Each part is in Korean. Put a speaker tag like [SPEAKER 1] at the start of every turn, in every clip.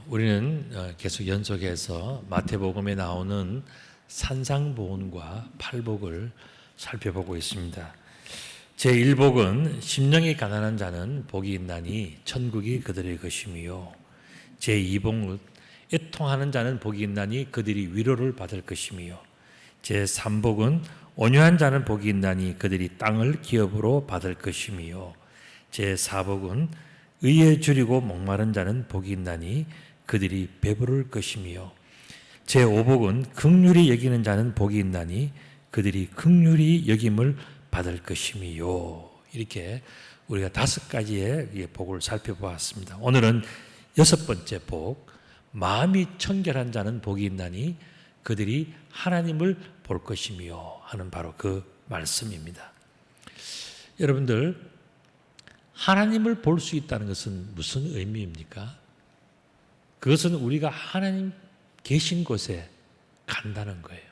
[SPEAKER 1] 우리는 계속 연속해서 마태복음에 나오는 산상보훈과 팔복을 살펴보고 있습니다. 제1복은 심령이 가난한 자는 복이 있나니 천국이 그들의 것이며, 제2복은 애통하는 자는 복이 있나니 그들이 위로를 받을 것이며, 제3복은 온유한 자는 복이 있나니 그들이 땅을 기업으로 받을 것이며, 제4복은 의에 줄이고 목마른 자는 복이 있나니 그들이 배부를 것이며, 제5복은 긍휼히 여기는 자는 복이 있나니 그들이 긍휼히 여김을 받을 것이며. 이렇게 우리가 5가지의 복을 살펴보았습니다. 오늘은 6번째 복, 마음이 청결한 자는 복이 있나니 그들이 하나님을 볼 것이며 하는 바로 그 말씀입니다. 여러분들, 하나님을 볼 수 있다는 것은 무슨 의미입니까? 그것은 우리가 하나님 계신 곳에 간다는 거예요.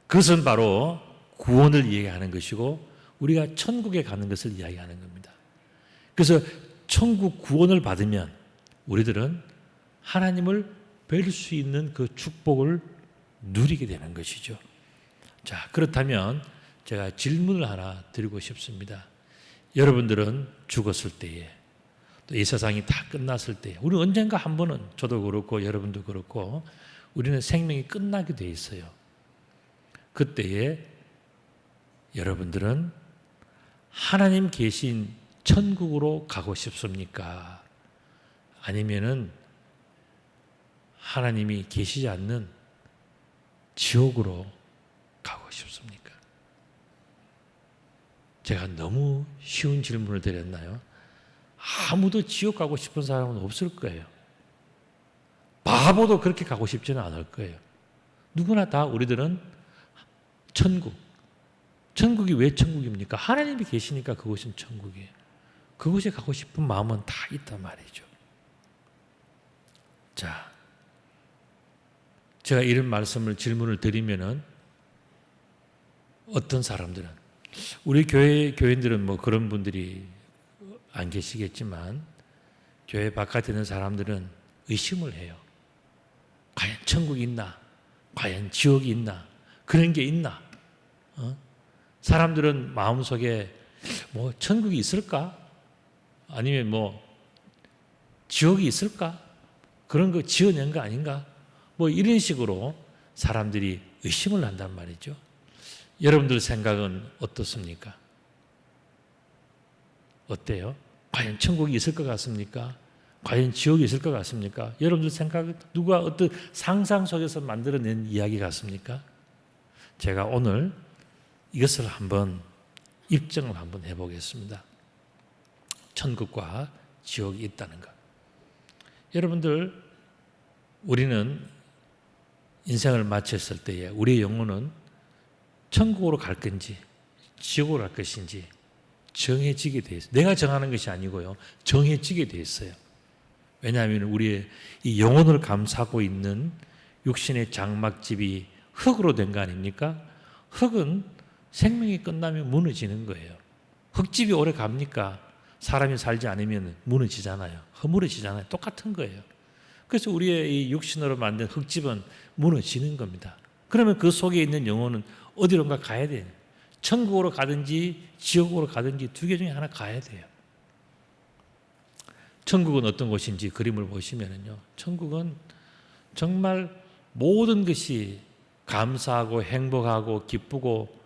[SPEAKER 1] 그것은 바로 구원을 이야기하는 것이고 우리가 천국에 가는 것을 이야기하는 겁니다. 그래서 천국 구원을 받으면 우리들은 하나님을 뵐 수 있는 그 축복을 누리게 되는 것이죠. 자, 그렇다면 제가 질문을 하나 드리고 싶습니다. 여러분들은 죽었을 때에, 또 이 세상이 다 끝났을 때에, 우리 언젠가 한 번은, 저도 그렇고 여러분도 그렇고, 우리는 생명이 끝나게 돼 있어요. 그때에 여러분들은 하나님 계신 천국으로 가고 싶습니까? 아니면은 하나님이 계시지 않는 지옥으로 가고 싶습니까? 제가 너무 쉬운 질문을 드렸나요? 아무도 지옥 가고 싶은 사람은 없을 거예요. 바보도 그렇게 가고 싶지는 않을 거예요. 누구나 다 우리들은 천국이 왜 천국입니까? 하나님이 계시니까 그곳은 천국이에요. 그곳에 가고 싶은 마음은 다 있단 말이죠. 자, 제가 이런 질문을 드리면은 어떤 사람들은, 우리 교인들은 뭐 그런 분들이 안 계시겠지만 교회 바깥에 있는 사람들은 의심을 해요. 과연 천국이 있나? 과연 지옥이 있나? 그런 게 있나? 사람들은 마음속에 뭐 천국이 있을까? 아니면 뭐 지옥이 있을까? 그런 거 지어낸 거 아닌가? 뭐 이런 식으로 사람들이 의심을 한단 말이죠. 여러분들 생각은 어떻습니까? 어때요? 과연 천국이 있을 것 같습니까? 과연 지옥이 있을 것 같습니까? 여러분들 생각, 누가 어떤 상상 속에서 만들어낸 이야기 같습니까? 제가 오늘 이것을 한번 입증을 한번 해보겠습니다. 천국과 지옥이 있다는 것. 여러분들, 우리는 인생을 마쳤을 때에 우리의 영혼은 천국으로 갈 건지 지옥으로 갈 것인지 정해지게 돼 있어요. 내가 정하는 것이 아니고요, 정해지게 돼 있어요. 왜냐하면 우리의 이 영혼을 감싸고 있는 육신의 장막집이 흙으로 된 거 아닙니까? 흙은 생명이 끝나면 무너지는 거예요. 흙집이 오래 갑니까? 사람이 살지 않으면 무너지잖아요. 허물어지잖아요. 똑같은 거예요. 그래서 우리의 이 육신으로 만든 흙집은 무너지는 겁니다. 그러면 그 속에 있는 영혼은 어디론가 가야 돼요. 천국으로 가든지 지옥으로 가든지 두 개 중에 하나 가야 돼요. 천국은 어떤 곳인지 그림을 보시면요, 천국은 정말 모든 것이 감사하고 행복하고 기쁘고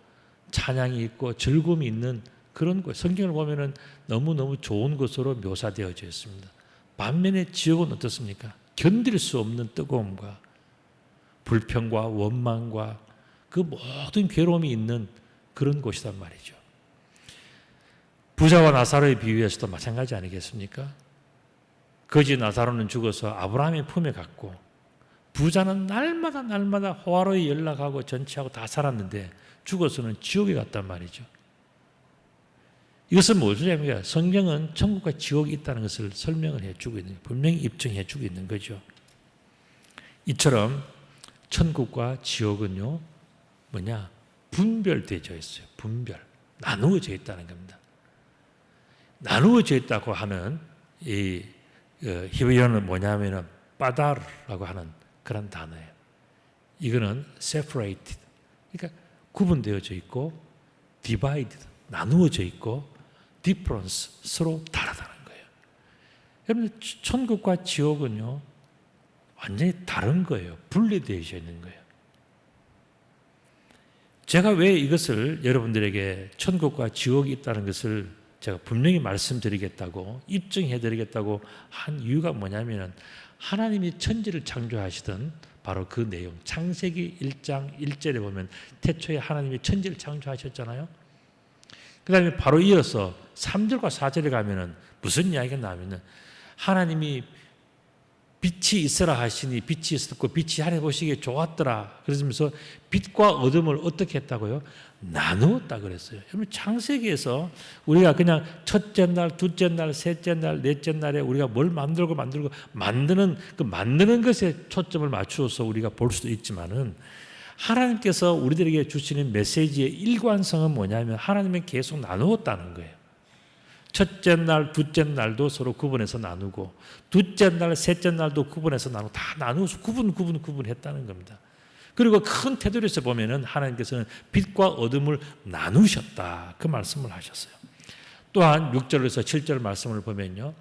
[SPEAKER 1] 찬양이 있고 즐거움이 있는 그런 곳. 성경을 보면은 너무너무 좋은 것으로 묘사되어져 있습니다. 반면에 지옥은 어떻습니까? 견딜 수 없는 뜨거움과 불평과 원망과 그 모든 괴로움이 있는 그런 곳이란 말이죠. 부자와 나사로의 비유에서도 마찬가지 아니겠습니까? 거지 나사로는 죽어서 아브라함의 품에 갔고, 부자는 날마다 호화로이 연락하고 전치하고 다 살았는데 죽어서는 지옥에 갔단 말이죠. 이것은 무엇이냐면 성경은 천국과 지옥이 있다는 것을 설명을 해주고 있는, 분명히 입증해주고 있는 거죠. 이처럼 천국과 지옥은요, 분별되어 있어요. 나누어져 있다는 겁니다. 나누어져 있다고 하는 이 히브리어는 뭐냐면은 빠다르라고 하는 그런 단어예요. 이거는 separated, 그러니까 구분되어져 있고, divided, 나누어져 있고, difference, 서로 다르다는 거예요. 여러분, 천국과 지옥은요 완전히 다른 거예요. 분리되어져 있는 거예요. 제가 왜 이것을 여러분들에게 천국과 지옥이 있다는 것을 제가 분명히 말씀드리겠다고, 입증해드리겠다고 한 이유가 뭐냐면은 하나님이 천지를 창조하시던 바로 그 내용, 창세기 1장 1절에 보면 태초에 하나님이 천지를 창조하셨잖아요. 그 다음에 바로 이어서 3절과 4절에 가면은 무슨 이야기가 나오면은 하나님이 빛이 있으라 하시니 빛이 있었고 빛이 하나님 보시기에 좋았더라. 그러면서 빛과 어둠을 어떻게 했다고요? 나누었다 그랬어요. 여러분, 창세기에서 우리가 그냥 첫째 날, 둘째 날, 셋째 날, 넷째 날에 우리가 뭘 만들고 만드는 것에 초점을 맞추어서 우리가 볼 수도 있지만은, 하나님께서 우리들에게 주시는 메시지의 일관성은 뭐냐면 하나님은 계속 나누었다는 거예요. 첫째 날, 둘째 날도 서로 구분해서 나누고, 둘째 날, 셋째 날도 구분해서 나누고, 다 나누어서 구분했다는 겁니다. 그리고 큰 테두리에서 보면은 하나님께서는 빛과 어둠을 나누셨다, 그 말씀을 하셨어요. 또한 6절에서 7절 말씀을 보면요,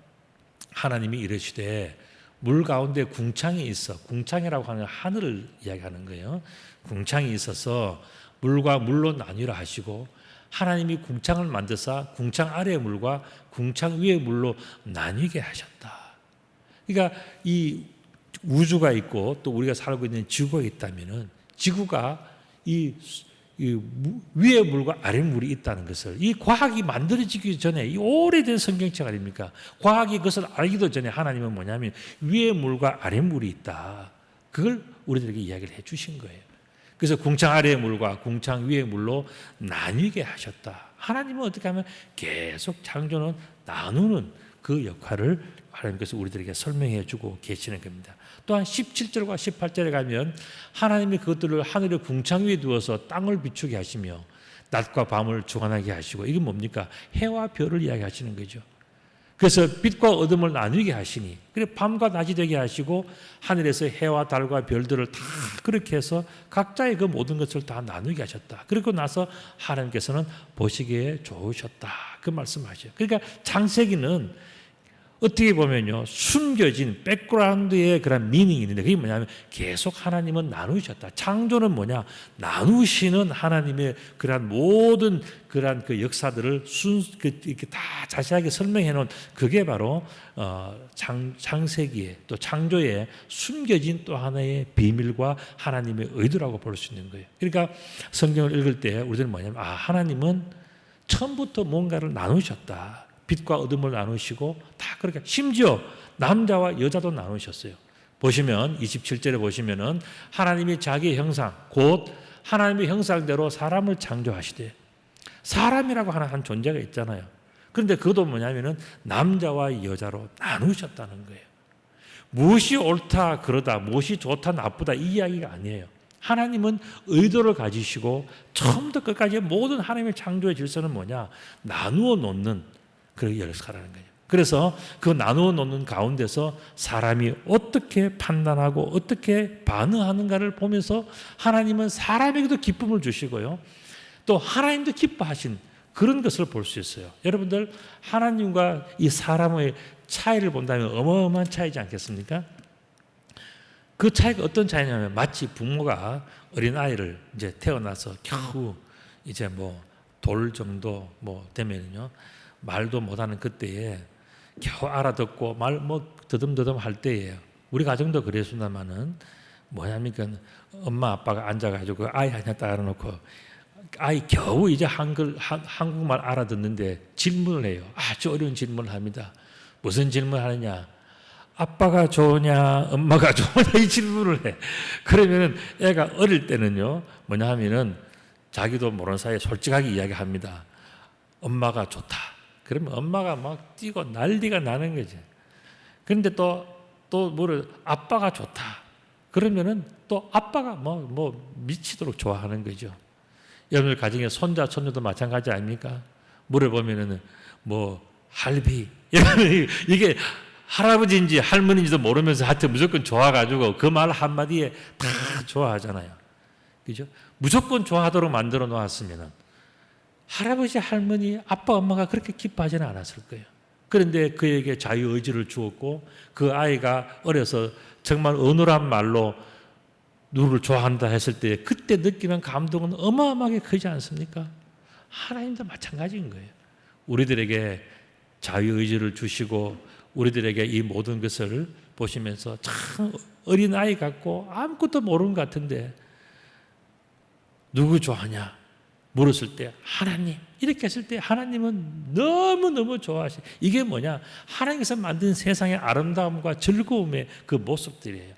[SPEAKER 1] 하나님이 이르시되 물 가운데 궁창이 있어, 궁창이라고 하는 하늘을 이야기하는 거예요. 궁창이 있어서 물과 물로 나뉘라 하시고, 하나님이 궁창을 만드사 궁창 아래의 물과 궁창 위의 물로 나뉘게 하셨다. 그러니까 이 우주가 있고 또 우리가 살고 있는 지구가 있다면은, 지구가 이 위의 물과 아래 물이 있다는 것을, 이 과학이 만들어지기 전에, 이 오래된 성경책 아닙니까? 과학이 그것을 알기도 전에 하나님은 뭐냐면 위의 물과 아래 물이 있다, 그걸 우리들에게 이야기를 해 주신 거예요. 그래서 궁창 아래의 물과 궁창 위의 물로 나뉘게 하셨다. 하나님은 어떻게 하면 계속 창조는 나누는 그 역할을 하나님께서 우리들에게 설명해 주고 계시는 겁니다. 또한 17절과 18절에 가면 하나님이 그것들을 하늘의 궁창 위에 두어서 땅을 비추게 하시며 낮과 밤을 주관하게 하시고, 이게 뭡니까? 해와 별을 이야기하시는 거죠. 그래서 빛과 어둠을 나누게 하시니, 그래 밤과 낮이 되게 하시고 하늘에서 해와 달과 별들을 다 그렇게 해서 각자의 그 모든 것을 다 나누게 하셨다. 그리고 나서 하나님께서는 보시기에 좋으셨다, 그 말씀하셔요. 그러니까 창세기는 어떻게 보면요, 숨겨진 백그라운드의 그런 미닝이 있는데, 그게 뭐냐면 계속 하나님은 나누셨다. 창조는 뭐냐? 나누시는 하나님의 그러한 모든 그러한 그 역사들을 이렇게 다 자세하게 설명해 놓은, 그게 바로 창세기의 또 창조의 숨겨진 또 하나의 비밀과 하나님의 의도라고 볼 수 있는 거예요. 그러니까 성경을 읽을 때 우리들은 뭐냐면, 하나님은 처음부터 뭔가를 나누셨다. 빛과 어둠을 나누시고 다 그렇게, 심지어 남자와 여자도 나누셨어요. 보시면 27절에 보시면은 하나님이 자기의 형상, 곧 하나님의 형상대로 사람을 창조하시되, 사람이라고 하는 한 존재가 있잖아요. 그런데 그것도 뭐냐면은 남자와 여자로 나누셨다는 거예요. 무엇이 옳다 그러다, 무엇이 좋다 나쁘다, 이 이야기가 아니에요. 하나님은 의도를 가지시고 처음부터 끝까지 모든 하나님의 창조의 질서는 뭐냐? 나누어 놓는 그런 역사라는 거예요. 그래서 그 나누어 놓는 가운데서 사람이 어떻게 판단하고 어떻게 반응하는가를 보면서 하나님은 사람에게도 기쁨을 주시고요, 또 하나님도 기뻐하신 그런 것을 볼 수 있어요. 여러분들, 하나님과 이 사람의 차이를 본다면 어마어마한 차이지 않겠습니까? 그 차이가 어떤 차이냐면, 마치 부모가 어린아이를 이제 태어나서 겨우 이제 뭐 돌 정도 뭐 되면요, 말도 못하는 그때에 겨우 알아듣고 말 뭐 더듬더듬 할 때예요. 우리 가정도 그랬습니다만은 뭐냐니까, 엄마 아빠가 앉아가지고 아이 하나 따라 놓고 아이 겨우 이제 한국말 알아듣는데 질문을 해요. 아주 어려운 질문을 합니다. 무슨 질문을 하느냐? 아빠가 좋으냐, 엄마가 좋으냐, 이 질문을 해. 그러면은 애가 어릴 때는요, 뭐냐 하면은 자기도 모르는 사이에 솔직하게 이야기합니다. 엄마가 좋다. 그러면 엄마가 막 뛰고 난리가 나는 거죠. 그런데 또 뭐를, 아빠가 좋다. 그러면은 또 아빠가 뭐 미치도록 좋아하는 거죠. 여러분들 가정에 손자, 손녀도 마찬가지 아닙니까? 물어보면은 뭐 할비. 이게 할아버지인지 할머니인지도 모르면서 하여튼 무조건 좋아가지고 그 말 한마디에 다 좋아하잖아요. 그죠? 무조건 좋아하도록 만들어 놓았으면 할아버지, 할머니, 아빠, 엄마가 그렇게 기뻐하지는 않았을 거예요. 그런데 그에게 자유의지를 주었고 그 아이가 어려서 정말 어눌한 말로 누구를 좋아한다 했을 때 그때 느끼는 감동은 어마어마하게 크지 않습니까? 하나님도 마찬가지인 거예요. 우리들에게 자유의지를 주시고 우리들에게 이 모든 것을 보시면서 참 어린 아이 같고 아무것도 모르는 것 같은데 누구 좋아하냐 물었을 때 하나님 이렇게 했을 때 하나님은 너무너무 좋아하시. 이게 뭐냐? 하나님께서 만든 세상의 아름다움과 즐거움의 그 모습들이에요.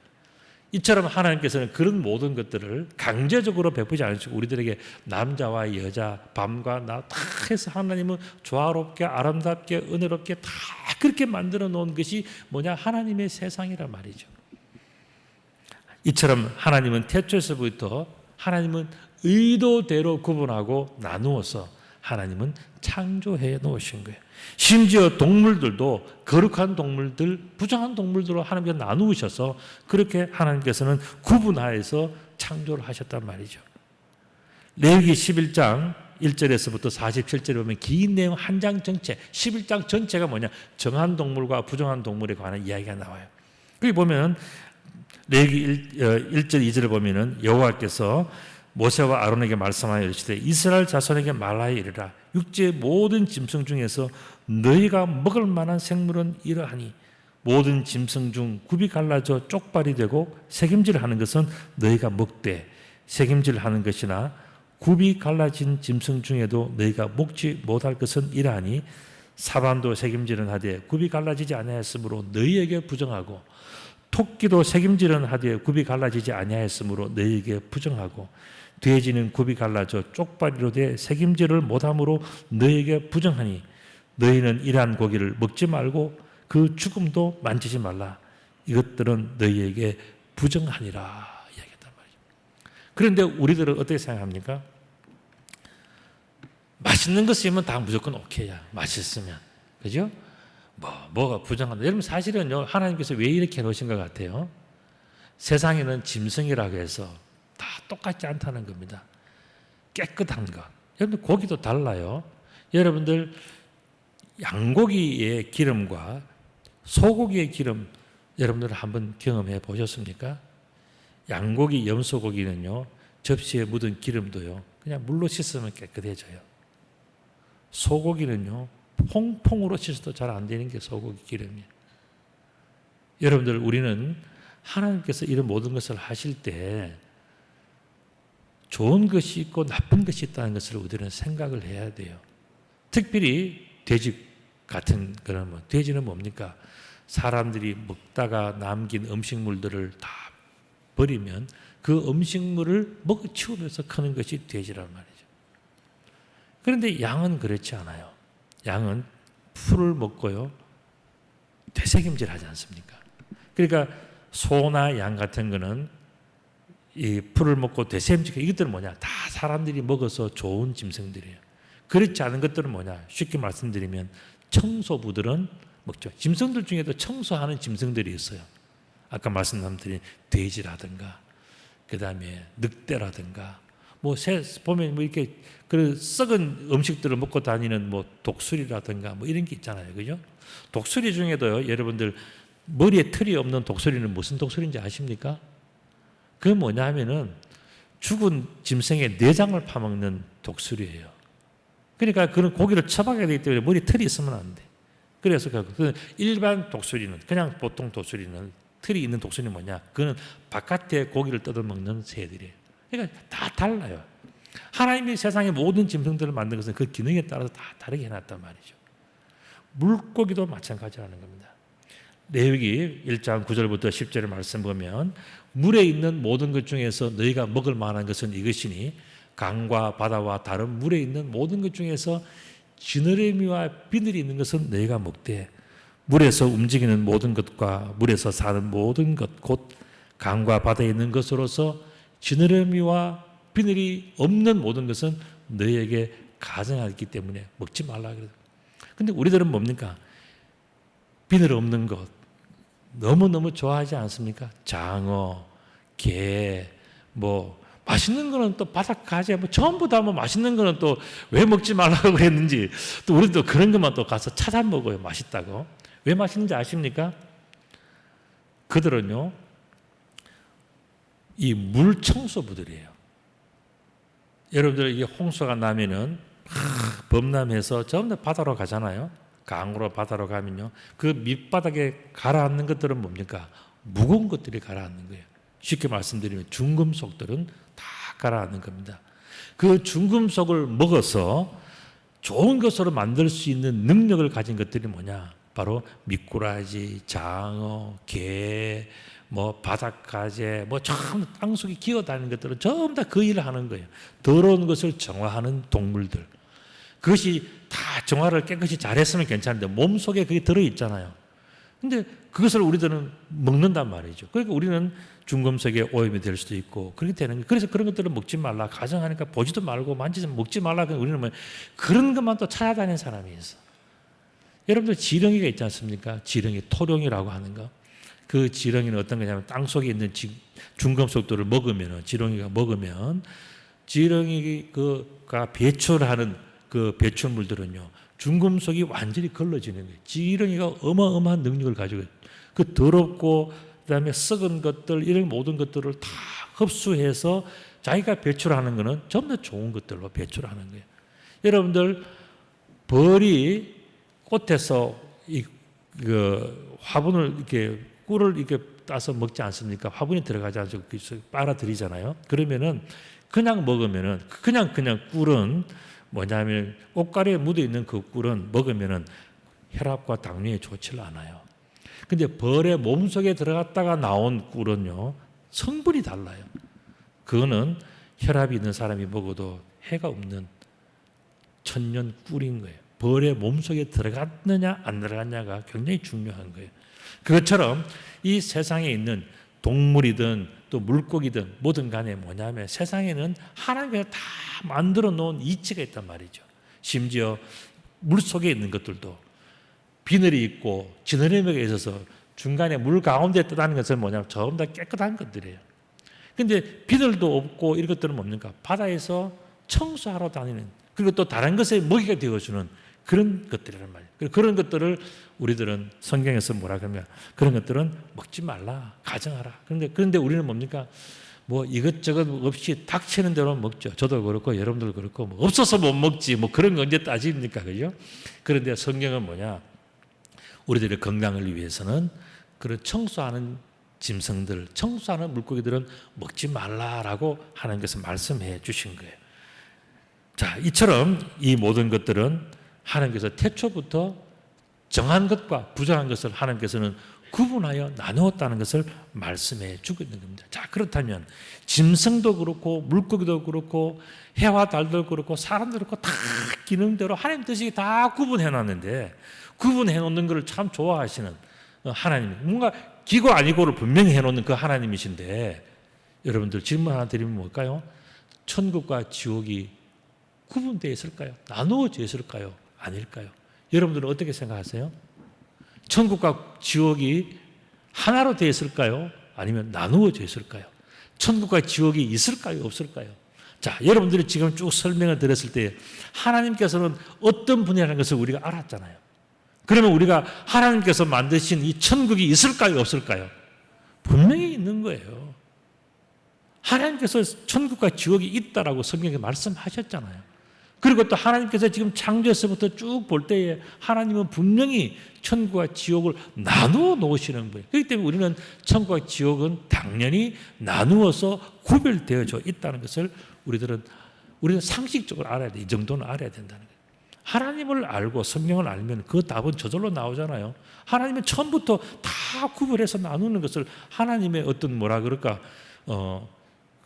[SPEAKER 1] 이처럼 하나님께서는 그런 모든 것들을 강제적으로 베푸지 않으시고 우리들에게 남자와 여자, 밤과 낮 다 해서 하나님은 조화롭게 아름답게 은혜롭게 다 그렇게 만들어 놓은 것이 뭐냐? 하나님의 세상이란 말이죠. 이처럼 하나님은 태초에서부터 하나님은 의도대로 구분하고 나누어서 하나님은 창조해 놓으신 거예요. 심지어 동물들도 거룩한 동물들, 부정한 동물들로 하나님께서 나누셔서 그렇게 하나님께서는 구분하여서 창조를 하셨단 말이죠. 레위기 11장 1절에서부터 47절에 보면 긴 내용 한 장 전체, 11장 전체가 뭐냐? 정한 동물과 부정한 동물에 관한 이야기가 나와요. 거기 보면 레위기 1절 2절을 보면은 여호와께서 모세와 아론에게 말씀하여 이르시되 이스라엘 자손에게 말하여 이르라 육지의 모든 짐승 중에서 너희가 먹을 만한 생물은 이러하니 모든 짐승 중 굽이 갈라져 쪽발이 되고 새김질하는 것은 너희가 먹되 새김질하는 것이나 굽이 갈라진 짐승 중에도 너희가 먹지 못할 것은 이러하니 사반도 새김질은 하되 굽이 갈라지지 아니하였으므로 너희에게 부정하고 토끼도 새김질은 하되 굽이 갈라지지 아니하였으므로 너희에게 부정하고 돼지는 굽이 갈라져 쪽발이로 돼 새김질을 못함으로 너희에게 부정하니 너희는 이러한 고기를 먹지 말고 그 죽음도 만지지 말라. 이것들은 너희에게 부정하니라 이야기했단 말이죠. 그런데 우리들은 어떻게 생각합니까? 맛있는 거 쓰면 다 무조건 오케이야. 맛있으면. 그죠? 뭐가 부정한다. 여러분 사실은요 하나님께서 왜 이렇게 해놓으신 것 같아요? 세상에는 짐승이라고 해서 다 똑같지 않다는 겁니다. 깨끗한 것. 여러분들 고기도 달라요. 여러분들 양고기의 기름과 소고기의 기름 여러분들 한번 경험해 보셨습니까? 양고기, 염소고기는요 접시에 묻은 기름도요 그냥 물로 씻으면 깨끗해져요. 소고기는요 퐁퐁으로 씻어도 잘 안 되는 게 소고기 기름이에요. 여러분들 우리는 하나님께서 이런 모든 것을 하실 때 좋은 것이 있고 나쁜 것이 있다는 것을 우리는 생각을 해야 돼요. 특별히 돼지 같은 그런 돼지는 뭡니까? 사람들이 먹다가 남긴 음식물들을 다 버리면 그 음식물을 먹어치우면서 크는 것이 돼지란 말이죠. 그런데 양은 그렇지 않아요. 양은 풀을 먹고요 되새김질 하지 않습니까? 그러니까 소나 양 같은 거는 이 풀을 먹고 되새김질, 이것들은 뭐냐? 다 사람들이 먹어서 좋은 짐승들이에요. 그렇지 않은 것들은 뭐냐? 쉽게 말씀드리면 청소부들은 먹죠. 짐승들 중에도 청소하는 짐승들이 있어요. 아까 말씀드린 돼지라든가 그 다음에 늑대라든가 보면 이렇게 그 썩은 음식들을 먹고 다니는 독수리라든가 이런 게 있잖아요. 그죠? 독수리 중에도요, 여러분들 머리에 털이 없는 독수리는 무슨 독수리인지 아십니까? 그게 뭐냐 하면은 죽은 짐승의 내장을 파먹는 독수리예요. 그러니까 그런 고기를 처박아야 되기 때문에 머리에 털이 있으면 안 돼. 그래서 그 일반 독수리는, 그냥 보통 독수리는 털이 있는 독수리는 뭐냐? 그거는 바깥에 고기를 뜯어먹는 새들이에요. 그러니까 다 달라요. 하나님이 세상의 모든 짐승들을 만든 것은 그 기능에 따라서 다 다르게 해놨단 말이죠. 물고기도 마찬가지라는 겁니다. 레위기 1장 9절부터 10절의 말씀 보면 물에 있는 모든 것 중에서 너희가 먹을 만한 것은 이것이니 강과 바다와 다른 물에 있는 모든 것 중에서 지느러미와 비늘이 있는 것은 너희가 먹되 물에서 움직이는 모든 것과 물에서 사는 모든 것 곧 강과 바다에 있는 것으로서 지느러미와 비늘이 없는 모든 것은 너희에게 가증하기 때문에 먹지 말라 그래요. 근데 우리들은 뭡니까? 비늘 없는 것, 너무너무 좋아하지 않습니까? 장어, 게, 뭐 맛있는 거는 또 바닷가재 뭐 전부 다 뭐 맛있는 거는 또 왜 먹지 말라고 그랬는지 또 우리도 그런 것만 또 가서 찾아 먹어요. 맛있다고. 왜 맛있는지 아십니까? 그들은요 이 물 청소부들이에요. 여러분들 이게 홍수가 나면은 범람해서 전부 다 바다로 가잖아요. 강으로 바다로 가면요 그 밑바닥에 가라앉는 것들은 뭡니까? 무거운 것들이 가라앉는 거예요. 쉽게 말씀드리면 중금속들은 다 가라앉는 겁니다. 그 중금속을 먹어서 좋은 것으로 만들 수 있는 능력을 가진 것들이 뭐냐? 바로 미꾸라지, 장어, 게, 뭐 바닷가재, 뭐 참 땅속에 기어다니는 것들은 전부 다 그 일을 하는 거예요. 더러운 것을 정화하는 동물들. 그것이 다 정화를 깨끗이 잘했으면 괜찮은데 몸속에 그게 들어있잖아요. 근데 그것을 우리들은 먹는단 말이죠. 그러니까 우리는 중금속에 오염이 될 수도 있고 그렇게 되는 거예요. 그래서 그런 것들을 먹지 말라. 가정하니까 보지도 말고 만지지 먹지 말라. 우리는 뭐 그런 것만 또 찾아다니는 사람이 있어. 여러분들 지렁이가 있지 않습니까? 지렁이, 토룡이라고 하는 거. 그 지렁이는 어떤 거냐면 땅속에 있는 중금속들을 먹으면 지렁이가 먹으면 지렁이가 배출하는 그 배출물들은요 중금속이 완전히 걸러지는 거예요. 지렁이가 어마어마한 능력을 가지고 있어요. 그 더럽고 그다음에 썩은 것들 이런 모든 것들을 다 흡수해서 자기가 배출하는 거는 전부 다 좋은 것들로 배출하는 거예요. 여러분들 벌이 꽃에서 그 화분을 이렇게 꿀을 이렇게 따서 먹지 않습니까? 화분이 들어가지 않고 빨아들이잖아요. 그러면은 그냥 먹으면은 그냥 꿀은 뭐냐면 꽃가루에 묻어 있는 그 꿀은 먹으면은 혈압과 당뇨에 좋지 않아요. 근데 벌의 몸속에 들어갔다가 나온 꿀은요 성분이 달라요. 그거는 혈압이 있는 사람이 먹어도 해가 없는 천년 꿀인 거예요. 벌의 몸속에 들어갔느냐 안 들어갔냐가 굉장히 중요한 거예요. 그것처럼 이 세상에 있는 동물이든 또 물고기든 뭐든 간에 뭐냐면 세상에는 하나님께서 다 만들어 놓은 이치가 있단 말이죠. 심지어 물속에 있는 것들도 비늘이 있고 지느러미가 있어서 중간에 물 가운데 떠다니는 것은 뭐냐면 전부 다 깨끗한 것들이에요. 근데 비늘도 없고 이런 것들은 뭡니까? 바다에서 청소하러 다니는 그리고 또 다른 것에 먹이가 되어주는 그런 것들이란 말이에요. 그런 것들을 우리들은 성경에서 뭐라 그러면 그런 것들은 먹지 말라, 가정하라. 그런데 우리는 뭡니까? 뭐 이것저것 없이 닥치는 대로 먹죠. 저도 그렇고 여러분들 그렇고 뭐 없어서 못 먹지 뭐 그런 거 언제 따집니까? 그죠? 그런데 성경은 뭐냐? 우리들의 건강을 위해서는 그런 청소하는 짐승들, 청소하는 물고기들은 먹지 말라라고 하나님께서 말씀해 주신 거예요. 자, 이처럼 이 모든 것들은 하나님께서 태초부터 정한 것과 부정한 것을 하나님께서는 구분하여 나누었다는 것을 말씀해 주고 있는 겁니다. 자, 그렇다면 짐승도 그렇고 물고기도 그렇고 해와 달도 그렇고 사람도 그렇고 다 기능대로 하나님 뜻이 다 구분해 놨는데 구분해 놓는 것을 참 좋아하시는 하나님, 뭔가 기고 아니고를 분명히 해놓는 그 하나님이신데 여러분들 질문 하나 드리면 뭘까요? 천국과 지옥이 구분되어 있을까요? 나누어져 있을까요? 아닐까요? 여러분들은 어떻게 생각하세요? 천국과 지옥이 하나로 되어 있을까요? 아니면 나누어져 있을까요? 천국과 지옥이 있을까요? 없을까요? 자, 여러분들이 지금 쭉 설명을 드렸을 때 하나님께서는 어떤 분이라는 것을 우리가 알았잖아요. 그러면 우리가 하나님께서 만드신 이 천국이 있을까요? 없을까요? 분명히 있는 거예요. 하나님께서 천국과 지옥이 있다라고 성경에 말씀하셨잖아요. 그리고 또 하나님께서 지금 창조에서부터 쭉 볼 때에 하나님은 분명히 천국과 지옥을 나누어 놓으시는 거예요. 그렇기 때문에 우리는 천국과 지옥은 당연히 나누어서 구별되어져 있다는 것을 우리는 상식적으로 알아야 돼. 이 정도는 알아야 된다는 거예요. 하나님을 알고 성경을 알면 그 답은 저절로 나오잖아요. 하나님은 처음부터 다 구별해서 나누는 것을 하나님의 어떤 뭐라 그럴까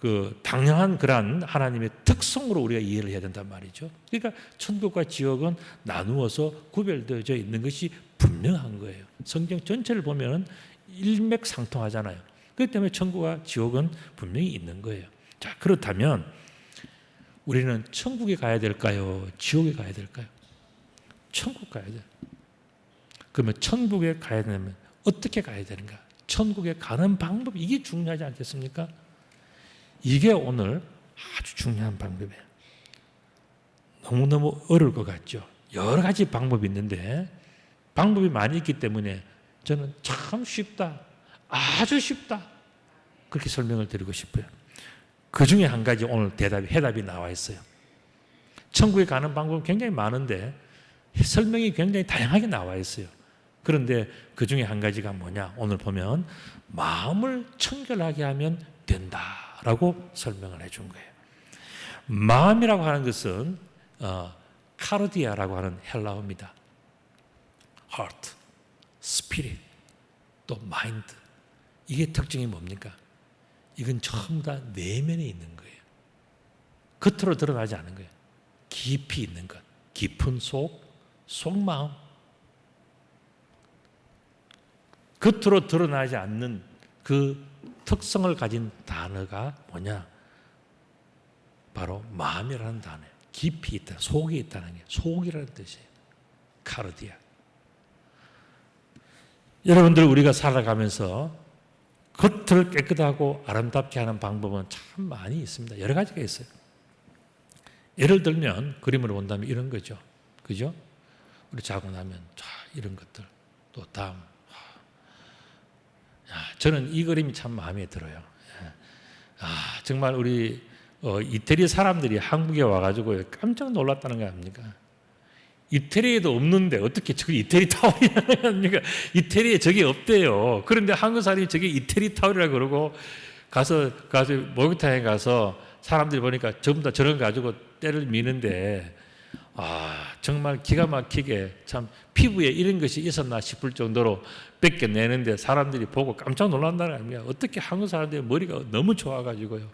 [SPEAKER 1] 그 당연한 그러한 하나님의 특성으로 우리가 이해를 해야 된단 말이죠. 그러니까 천국과 지옥은 나누어서 구별되어져 있는 것이 분명한 거예요. 성경 전체를 보면 일맥상통하잖아요. 그렇기 때문에 천국과 지옥은 분명히 있는 거예요. 자, 그렇다면 우리는 천국에 가야 될까요? 지옥에 가야 될까요? 천국 가야 돼요. 그러면 천국에 가야 되면 어떻게 가야 되는가? 천국에 가는 방법, 이게 중요하지 않겠습니까? 이게 오늘 아주 중요한 방법이에요. 너무너무 어려울 것 같죠? 여러 가지 방법이 있는데 방법이 많이 있기 때문에 저는 참 쉽다, 아주 쉽다, 그렇게 설명을 드리고 싶어요. 그 중에 한 가지 오늘 해답이 나와 있어요. 천국에 가는 방법은 굉장히 많은데 설명이 굉장히 다양하게 나와 있어요. 그런데 그 중에 한 가지가 뭐냐? 오늘 보면 마음을 청결하게 하면 된다라고 설명을 해준 거예요. 마음이라고 하는 것은 카르디아라고 하는 헬라어입니다. heart, spirit, 또 mind. 이게 특징이 뭡니까? 이건 전부 다 내면에 있는 거예요. 겉으로 드러나지 않은 거예요. 깊이 있는 것, 깊은 속마음. 겉으로 드러나지 않는 그 특성을 가진 단어가 뭐냐? 바로 마음이라는 단어예요. 깊이 있다, 속에 있다는 게 속이라는 뜻이에요. 카르디아. 여러분들, 우리가 살아가면서 겉을 깨끗하고 아름답게 하는 방법은 참 많이 있습니다. 여러 가지가 있어요. 예를 들면 그림으로 본다면 이런 거죠. 그죠? 우리 자고 나면 이런 것들. 또 다음. 저는 이 그림이 참 마음에 들어요. 정말 우리 이태리 사람들이 한국에 와가지고 깜짝 놀랐다는 거 아닙니까? 이태리에도 없는데 어떻게 저게 이태리 타월이냐니까. 이태리에 저게 없대요. 그런데 한국 사람이 저게 이태리 타월이라고 그러고 가서 목욕탕에 가서 사람들이 보니까 전부 다 저런 거 가지고 때를 미는데 정말 기가 막히게 참 피부에 이런 것이 있었나 싶을 정도로 뺏겨내는데 사람들이 보고 깜짝 놀란다는 겁니다. 어떻게 한국 사람들의 머리가 너무 좋아가지고요.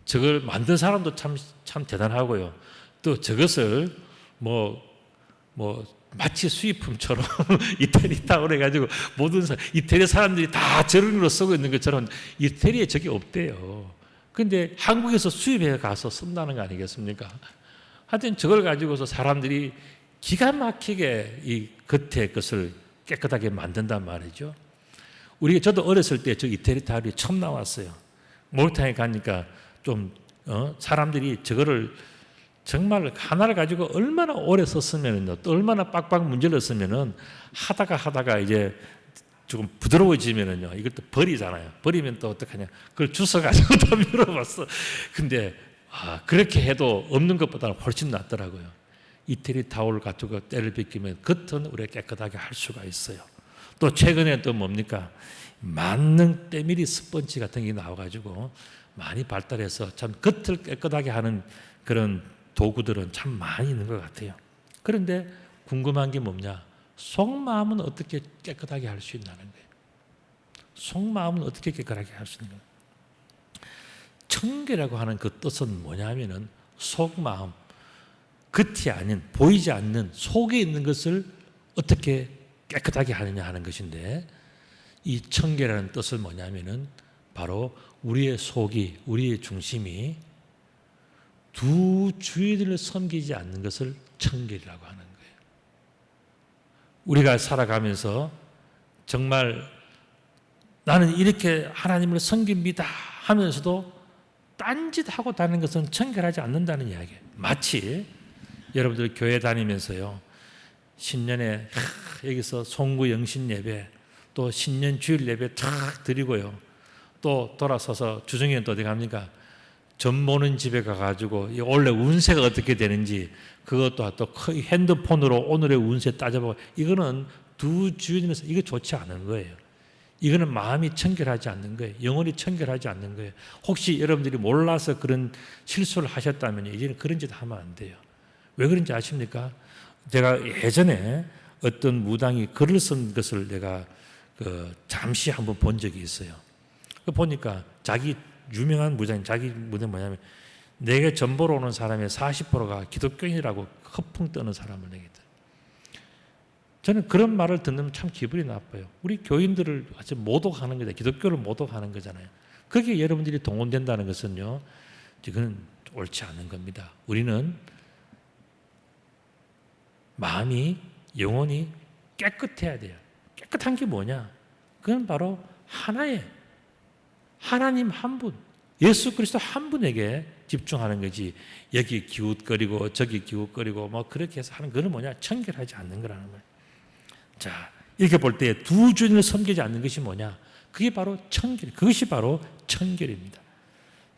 [SPEAKER 1] 저걸 만든 사람도 참 대단하고요. 또 저것을 마치 수입품처럼 이태리 타월 해가지고 이태리 사람들이 다 저런 걸 쓰고 있는 것처럼 이태리에 저게 없대요. 근데 한국에서 수입해 가서 쓴다는 거 아니겠습니까? 하여튼 저걸 가지고서 사람들이 기가 막히게 이 겉에 것을 깨끗하게 만든단 말이죠. 저도 어렸을 때 저 이태리 타월이 처음 나왔어요. 목욕탕에 가니까 사람들이 저거를 정말 하나를 가지고 얼마나 오래 썼으면은요, 또 얼마나 빡빡 문질렀으면은 하다가 이제 조금 부드러워지면은요, 이것도 버리잖아요. 버리면 또 어떡하냐. 그걸 주워가지고 다 밀어봤어. 근데, 그렇게 해도 없는 것보다는 훨씬 낫더라고요. 이태리 타올 가지고 때를 벗기면 겉은 우리가 깨끗하게 할 수가 있어요. 또 최근에 또 뭡니까? 만능 때밀이 스펀지 같은 게 나와가지고 많이 발달해서 참 겉을 깨끗하게 하는 그런 도구들은 참 많이 있는 것 같아요. 그런데 궁금한 게 뭐냐? 속마음은 어떻게 깨끗하게 할 수 있냐는 거예요. 속마음은 어떻게 깨끗하게 할 수 있는 거예요? 청결이라고 하는 그 뜻은 뭐냐면은 속마음, 겉이 아닌, 보이지 않는 속에 있는 것을 어떻게 깨끗하게 하느냐 하는 것인데, 이 청결이라는 뜻은 뭐냐면은 바로 우리의 속이, 우리의 중심이 두 주인을 섬기지 않는 것을 청결이라고 하는 거예요. 우리가 살아가면서 정말 나는 이렇게 하나님을 섬깁니다 하면서도 딴짓하고 다니는 것은 청결하지 않는다는 이야기예요. 마치 여러분들 교회 다니면서요, 신년에 여기서 송구 영신 예배, 또 신년 주일 예배 탁 드리고요, 또 돌아서서 주중에는 또 어디 갑니까? 점 보는 집에 가가지고 원래 운세가 어떻게 되는지 그것도 또 핸드폰으로 오늘의 운세 따져보고, 이거는 두 주인에서 이거 좋지 않은 거예요. 이거는 마음이 청결하지 않는 거예요. 영혼이 청결하지 않는 거예요. 혹시 여러분들이 몰라서 그런 실수를 하셨다면 이제는 그런 짓 하면 안 돼요. 왜 그런지 아십니까? 제가 예전에 어떤 무당이 글을 쓴 것을 내가 잠시 한번 본 적이 있어요. 보니까 자기 유명한 무당이 자기 무당 뭐냐면, 내게 점 보러 오는 사람의 40%가 기독교인이라고 허풍 떠는 사람을 내게 돼. 저는 그런 말을 듣는 참 기분이 나빠요. 우리 교인들을 아주 모독하는 거잖아요. 기독교를 모독하는 거잖아요. 거기에 여러분들이 동원된다는 것은요, 이거는 옳지 않은 겁니다. 우리는 마음이, 영혼이 깨끗해야 돼요. 깨끗한 게 뭐냐? 그건 바로 하나의 하나님 한 분, 예수 그리스도 한 분에게 집중하는 거지. 여기 기웃거리고 저기 기웃거리고 뭐 그렇게 해서 하는 거는 뭐냐? 청결하지 않는 거라는 거예요. 자, 이렇게 볼 때 두 주인을 섬기지 않는 것이 뭐냐? 그게 바로 청결. 그것이 바로 청결입니다.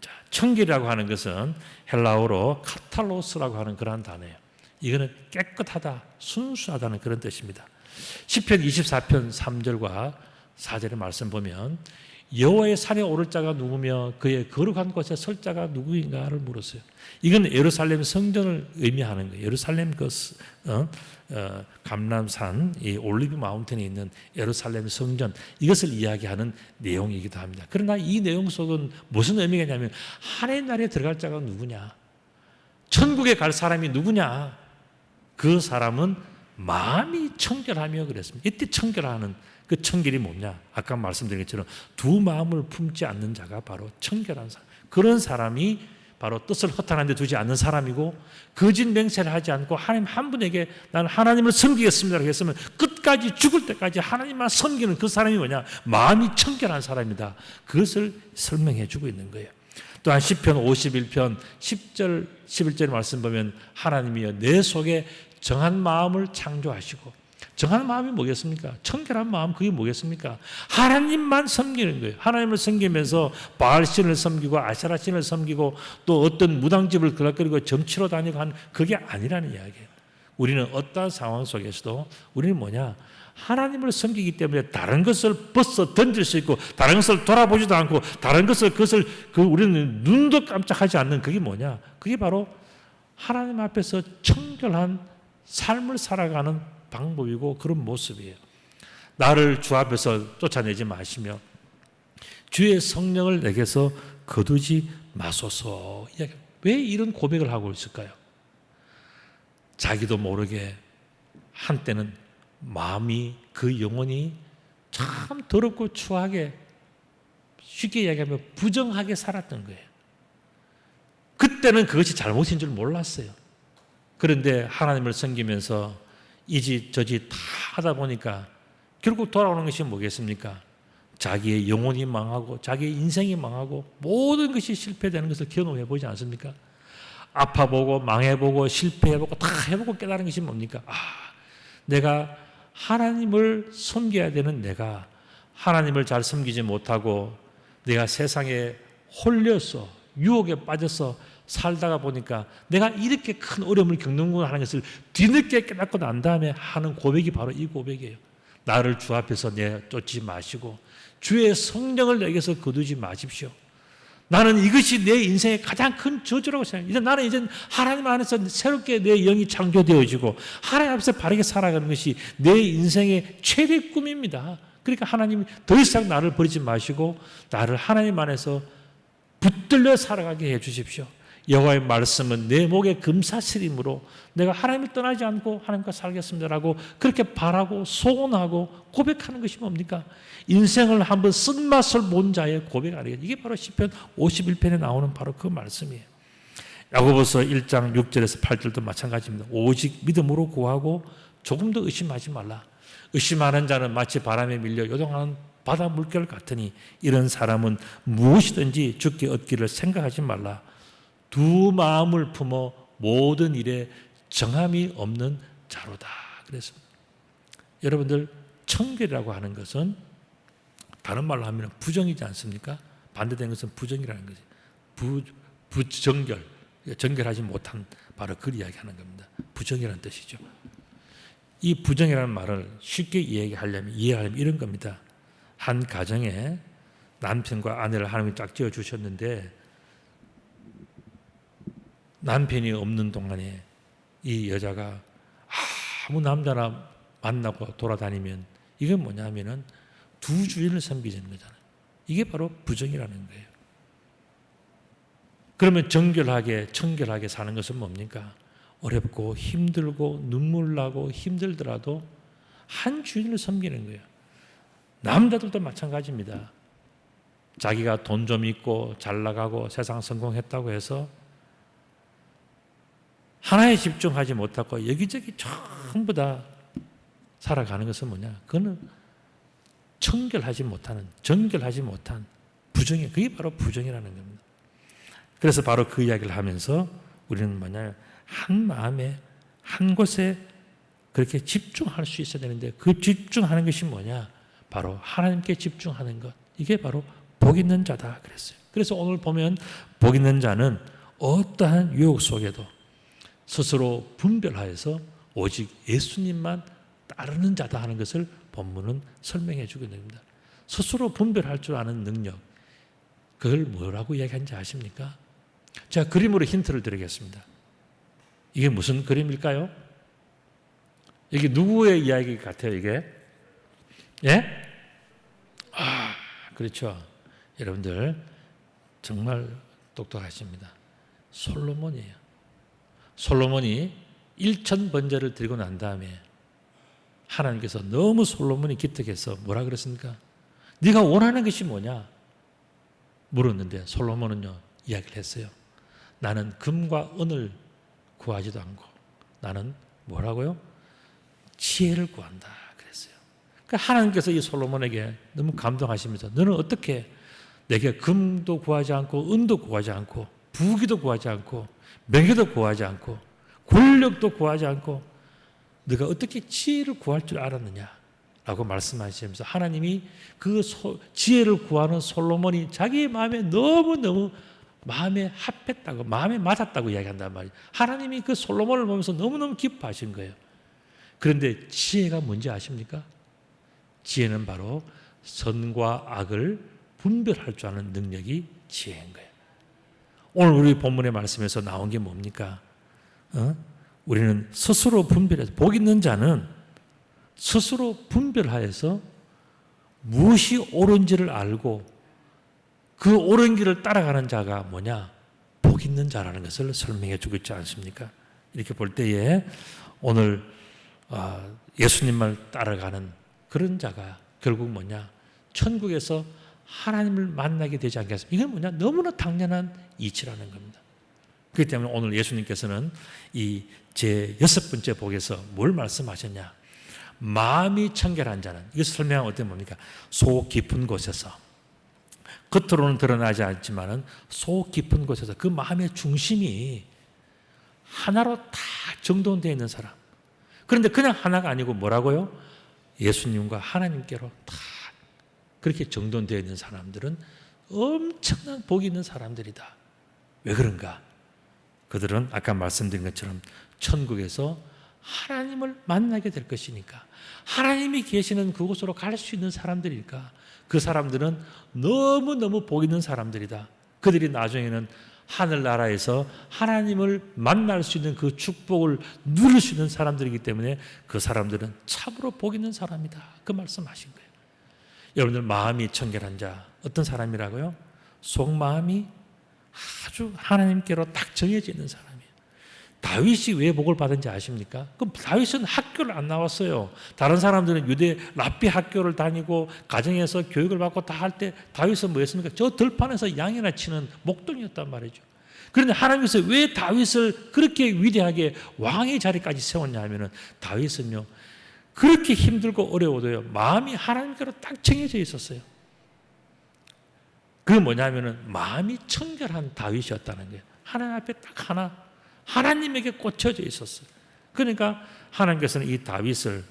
[SPEAKER 1] 자, 청결이라고 하는 것은 헬라어로 카탈로스라고 하는 그러한 단어예요. 이거는 깨끗하다, 순수하다는 그런 뜻입니다. 시편 24편 3절과 4절의 말씀 보면 여호와의 산에 오를 자가 누구며 그의 거룩한 곳에 설 자가 누구인가를 물었어요. 이건 예루살렘 성전을 의미하는 거예요. 예루살렘 감람산 이 올리브 마운틴에 있는 예루살렘 성전, 이것을 이야기하는 내용이기도 합니다. 그러나 이 내용 속은 무슨 의미가 있냐면 하나님의 나라에 들어갈 자가 누구냐, 천국에 갈 사람이 누구냐, 그 사람은 마음이 청결하며 그랬습니다. 이때 청결하는 그 청결이 뭐냐? 아까 말씀드린 것처럼 두 마음을 품지 않는 자가 바로 청결한 사람. 그런 사람이 바로 뜻을 허탄한 데 두지 않는 사람이고, 거짓 맹세를 하지 않고 하나님 한 분에게 나는 하나님을 섬기겠습니다라고 했으면 끝까지 죽을 때까지 하나님만 섬기는 그 사람이 뭐냐? 마음이 청결한 사람이다. 그것을 설명해 주고 있는 거예요. 또한 시편 51편 10절 11절 말씀 보면 하나님이여 내 속에 정한 마음을 창조하시고, 정한 마음이 뭐겠습니까? 청결한 마음, 그게 뭐겠습니까? 하나님만 섬기는 거예요. 하나님을 섬기면서 바알신을 섬기고 아세라신을 섬기고 또 어떤 무당집을 그락거리고 점치러 다니고 하는 그게 아니라는 이야기예요. 우리는 어떠한 상황 속에서도 우리는 뭐냐? 하나님을 섬기기 때문에 다른 것을 벗어 던질 수 있고, 다른 것을 돌아보지도 않고, 다른 것을 우리는 눈도 깜짝하지 않는 그게 뭐냐? 그게 바로 하나님 앞에서 청결한 삶을 살아가는 방법이고 그런 모습이에요. 나를 주 앞에서 쫓아내지 마시며 주의 성령을 내게서 거두지 마소서. 왜 이런 고백을 하고 있을까요? 자기도 모르게 한때는 마음이, 그 영혼이 참 더럽고 추하게, 쉽게 이야기하면 부정하게 살았던 거예요. 그때는 그것이 잘못인 줄 몰랐어요. 그런데 하나님을 섬기면서 이지 저지 다 하다 보니까 결국 돌아오는 것이 뭐겠습니까? 자기의 영혼이 망하고 자기의 인생이 망하고 모든 것이 실패되는 것을 경험해 보지 않습니까? 아파보고 망해보고 실패해보고 다 해보고 깨달은 것이 뭡니까? 내가 하나님을 섬겨야 되는 내가 하나님을 잘 섬기지 못하고 내가 세상에 홀려서 유혹에 빠져서 살다가 보니까 내가 이렇게 큰 어려움을 겪는구나 하는 것을 뒤늦게 깨닫고 난 다음에 하는 고백이 바로 이 고백이에요. 나를 주 앞에서 내쫓지 마시고 주의 성령을 내게서 거두지 마십시오. 나는 이것이 내 인생의 가장 큰 저주라고 생각해요. 나는 이제 하나님 안에서 새롭게 내 영이 창조되어지고 하나님 앞에서 바르게 살아가는 것이 내 인생의 최대 꿈입니다. 그러니까 하나님이 더 이상 나를 버리지 마시고 나를 하나님 안에서 붙들려 살아가게 해 주십시오. 여호와의 말씀은 내 목에 금사슬이므로 내가 하나님을 떠나지 않고 하나님과 살겠습니다라고 그렇게 바라고 소원하고 고백하는 것이 뭡니까? 인생을 한번 쓴맛을 본 자의 고백 아니겠어요? 이게 바로 시편 51편에 나오는 바로 그 말씀이에요. 야고보서 1장 6절에서 8절도 마찬가지입니다. 오직 믿음으로 구하고 조금 더 의심하지 말라. 의심하는 자는 마치 바람에 밀려 요동하는 바다 물결 같으니 이런 사람은 무엇이든지 죽게 얻기를 생각하지 말라. 두 마음을 품어 모든 일에 정함이 없는 자로다. 그랬습니다. 여러분들, 청결이라고 하는 것은 다른 말로 하면 부정이지 않습니까? 반대된 것은 부정이라는 거지. 부정결, 정결하지 못한 바로 그 이야기하는 겁니다. 부정이라는 뜻이죠. 이 부정이라는 말을 쉽게 이해하려면 이런 겁니다. 한 가정에 남편과 아내를 하나님이 짝 지어 주셨는데 남편이 없는 동안에 이 여자가 아무 남자나 만나고 돌아다니면 이건 뭐냐면은 두 주인을 섬기는 거잖아요. 이게 바로 부정이라는 거예요. 그러면 정결하게 청결하게 사는 것은 뭡니까? 어렵고 힘들고 눈물 나고 힘들더라도 한 주인을 섬기는 거예요. 남자들도 마찬가지입니다. 자기가 돈 좀 있고 잘 나가고 세상 성공했다고 해서 하나에 집중하지 못하고 여기저기 전부 다 살아가는 것은 뭐냐? 그거는 정결하지 못한 부정이, 그게 바로 부정이라는 겁니다. 그래서 바로 그 이야기를 하면서 우리는 뭐냐, 한 마음에 한 곳에 그렇게 집중할 수 있어야 되는데, 그 집중하는 것이 뭐냐, 바로 하나님께 집중하는 것, 이게 바로 복 있는 자다 그랬어요. 그래서 오늘 보면 복 있는 자는 어떠한 유혹 속에도 스스로 분별하여서 오직 예수님만 따르는 자다 하는 것을 본문은 설명해 주고 있습니다. 스스로 분별할 줄 아는 능력, 그걸 뭐라고 이야기하는지 아십니까? 제가 그림으로 힌트를 드리겠습니다. 이게 무슨 그림일까요? 이게 누구의 이야기 같아요, 이게? 예? 그렇죠. 여러분들 정말 똑똑하십니다. 솔로몬이에요. 솔로몬이 1000번제를 드리고 난 다음에 하나님께서 너무 솔로몬이 기특해서 뭐라 그랬습니까? 네가 원하는 것이 뭐냐? 물었는데 솔로몬은요, 이야기를 했어요. 나는 금과 은을 구하지도 않고 나는 뭐라고요? 지혜를 구한다 그랬어요. 그러니까 하나님께서 이 솔로몬에게 너무 감동하시면서 너는 어떻게 내게 금도 구하지 않고 은도 구하지 않고 부귀도 구하지 않고 명예도 구하지 않고 권력도 구하지 않고 네가 어떻게 지혜를 구할 줄 알았느냐 라고 말씀하시면서 하나님이 그 지혜를 구하는 솔로몬이 자기의 마음에 너무너무 마음에 합했다고, 마음에 맞았다고 이야기한단 말이에요. 하나님이 그 솔로몬을 보면서 너무너무 기뻐하신 거예요. 그런데 지혜가 뭔지 아십니까? 지혜는 바로 선과 악을 분별할 줄 아는 능력이 지혜인 거예요. 오늘 우리 본문의 말씀에서 나온 게 뭡니까? 우리는 스스로 분별해서, 복 있는 자는 스스로 분별하여서 무엇이 옳은지를 알고 그 옳은 길을 따라가는 자가 뭐냐? 복 있는 자라는 것을 설명해 주고 있지 않습니까? 이렇게 볼 때에 오늘 예수님을 따라가는 그런 자가 결국 뭐냐? 천국에서 하나님을 만나게 되지 않겠습니까? 이건 뭐냐? 너무나 당연한 이치라는 겁니다. 그렇기 때문에 오늘 예수님께서는 이 제 6번째 복에서 뭘 말씀하셨냐? 마음이 청결한 자는, 이것을 설명하면 어떻게 뭡니까? 속 깊은 곳에서, 겉으로는 드러나지 않지만은 속 깊은 곳에서 그 마음의 중심이 하나로 다 정돈되어 있는 사람. 그런데 그냥 하나가 아니고 뭐라고요? 예수님과 하나님께로 다 그렇게 정돈되어 있는 사람들은 엄청난 복이 있는 사람들이다. 왜 그런가? 그들은 아까 말씀드린 것처럼 천국에서 하나님을 만나게 될 것이니까, 하나님이 계시는 그곳으로 갈 수 있는 사람들일까? 그 사람들은 너무너무 복 있는 사람들이다. 그들이 나중에는 하늘나라에서 하나님을 만날 수 있는 그 축복을 누릴 수 있는 사람들이기 때문에 그 사람들은 참으로 복 있는 사람이다. 그 말씀하신 거예요. 여러분들 마음이 청결한 자 어떤 사람이라고요? 속마음이 아주 하나님께로 딱 정해져 있는 사람이에요. 다윗이 왜 복을 받은지 아십니까? 그럼 다윗은 학교를 안 나왔어요. 다른 사람들은 유대 랍비 학교를 다니고 가정에서 교육을 받고 다 할 때 다윗은 뭐였습니까? 저 들판에서 양이나 치는 목동이었단 말이죠. 그런데 하나님께서 왜 다윗을 그렇게 위대하게 왕의 자리까지 세웠냐 하면은 다윗은요, 그렇게 힘들고 어려워도요, 마음이 하나님께로 딱 정해져 있었어요. 그게 뭐냐면은 마음이 청결한 다윗이었다는 거예요. 하나님 앞에 딱 하나님에게 꽂혀져 있었어요. 그러니까 하나님께서는 이 다윗을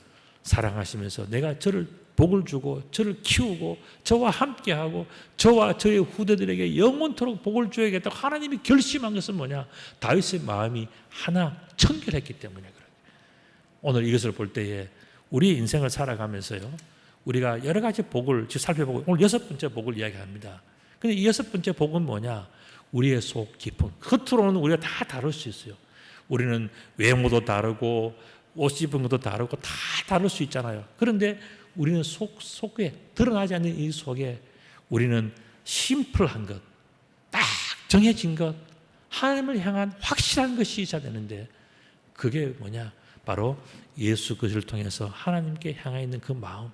[SPEAKER 1] 사랑하시면서 내가 저를 복을 주고 저를 키우고 저와 함께하고 저와 저의 후대들에게 영원토록 복을 줘야겠다고 하나님이 결심한 것은 뭐냐? 다윗의 마음이 하나 청결했기 때문에 그래요. 오늘 이것을 볼 때에 우리 인생을 살아가면서요, 우리가 여러 가지 복을 살펴보고 오늘 6번째 복을 이야기합니다. 근데 이 6번째 복은 뭐냐? 우리의 속 깊은, 겉으로는 우리가 다 다룰 수 있어요. 우리는 외모도 다르고 옷 입은 것도 다르고 다 다를 수 있잖아요. 그런데 우리는 속에 드러나지 않는 이 속에 우리는 심플한 것, 딱 정해진 것, 하나님을 향한 확실한 것이 있어야 되는데 그게 뭐냐? 바로 예수 그리스도를 통해서 하나님께 향해 있는 그 마음,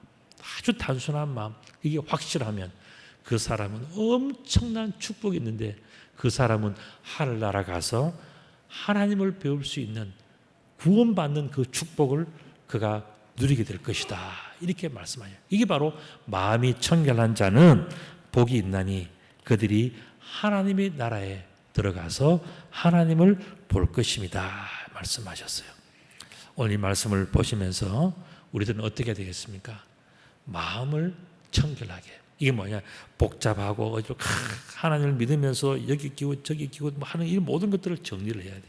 [SPEAKER 1] 아주 단순한 마음, 이게 확실하면 그 사람은 엄청난 축복이 있는데 그 사람은 하늘나라 가서 하나님을 배울 수 있는, 구원받는 그 축복을 그가 누리게 될 것이다. 이렇게 말씀하여요. 이게 바로 마음이 청결한 자는 복이 있나니 그들이 하나님의 나라에 들어가서 하나님을 볼 것입니다. 말씀하셨어요. 오늘 이 말씀을 보시면서 우리들은 어떻게 되겠습니까? 마음을 청결하게. 이게 뭐냐? 복잡하고 하나님을 믿으면서 여기 끼고 저기 끼고 하는 이 모든 것들을 정리를 해야 돼.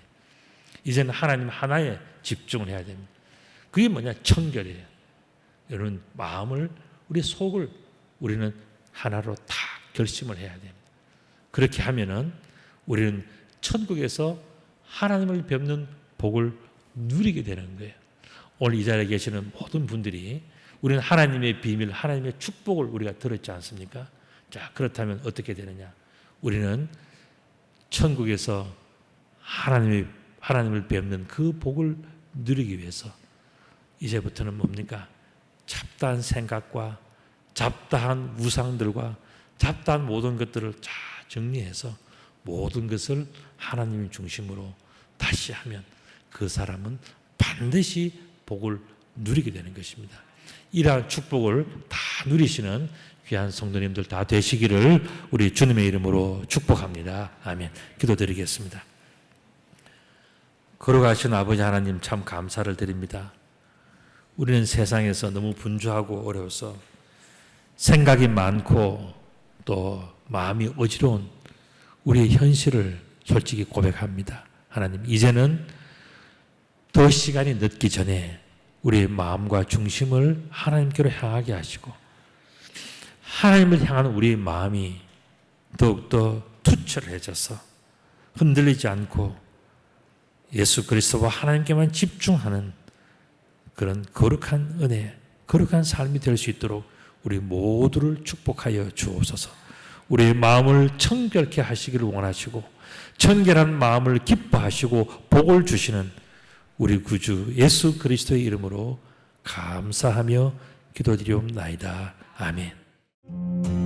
[SPEAKER 1] 이제는 하나님 하나에 집중을 해야 됩니다. 그게 뭐냐? 청결이에요. 여러분, 마음을, 우리 속을 우리는 하나로 다 결심을 해야 됩니다. 그렇게 하면은 우리는 천국에서 하나님을 뵙는 복을 누리게 되는 거예요. 오늘 이 자리에 계시는 모든 분들이 우리는 하나님의 비밀, 하나님의 축복을 우리가 들었지 않습니까? 자, 그렇다면 어떻게 되느냐? 우리는 천국에서 하나님을 뵙는 그 복을 누리기 위해서 이제부터는 뭡니까? 잡다한 생각과 잡다한 우상들과 잡다한 모든 것들을 다 정리해서 모든 것을 하나님 중심으로 다시 하면 그 사람은 반드시 복을 누리게 되는 것입니다. 이러한 축복을 다 누리시는 귀한 성도님들 다 되시기를 우리 주님의 이름으로 축복합니다. 아멘. 기도드리겠습니다. 걸어가신 아버지 하나님 참 감사를 드립니다. 우리는 세상에서 너무 분주하고 어려워서 생각이 많고 또 마음이 어지러운 우리의 현실을 솔직히 고백합니다. 하나님, 이제는 더 시간이 늦기 전에 우리의 마음과 중심을 하나님께로 향하게 하시고 하나님을 향하는 우리의 마음이 더욱더 투철해져서 흔들리지 않고 예수 그리스도와 하나님께만 집중하는 그런 거룩한 은혜, 거룩한 삶이 될 수 있도록 우리 모두를 축복하여 주옵소서. 우리의 마음을 청결케 하시기를 원하시고 청결한 마음을 기뻐하시고 복을 주시는 우리 구주 예수 그리스도의 이름으로 감사하며 기도드리옵나이다. 아멘.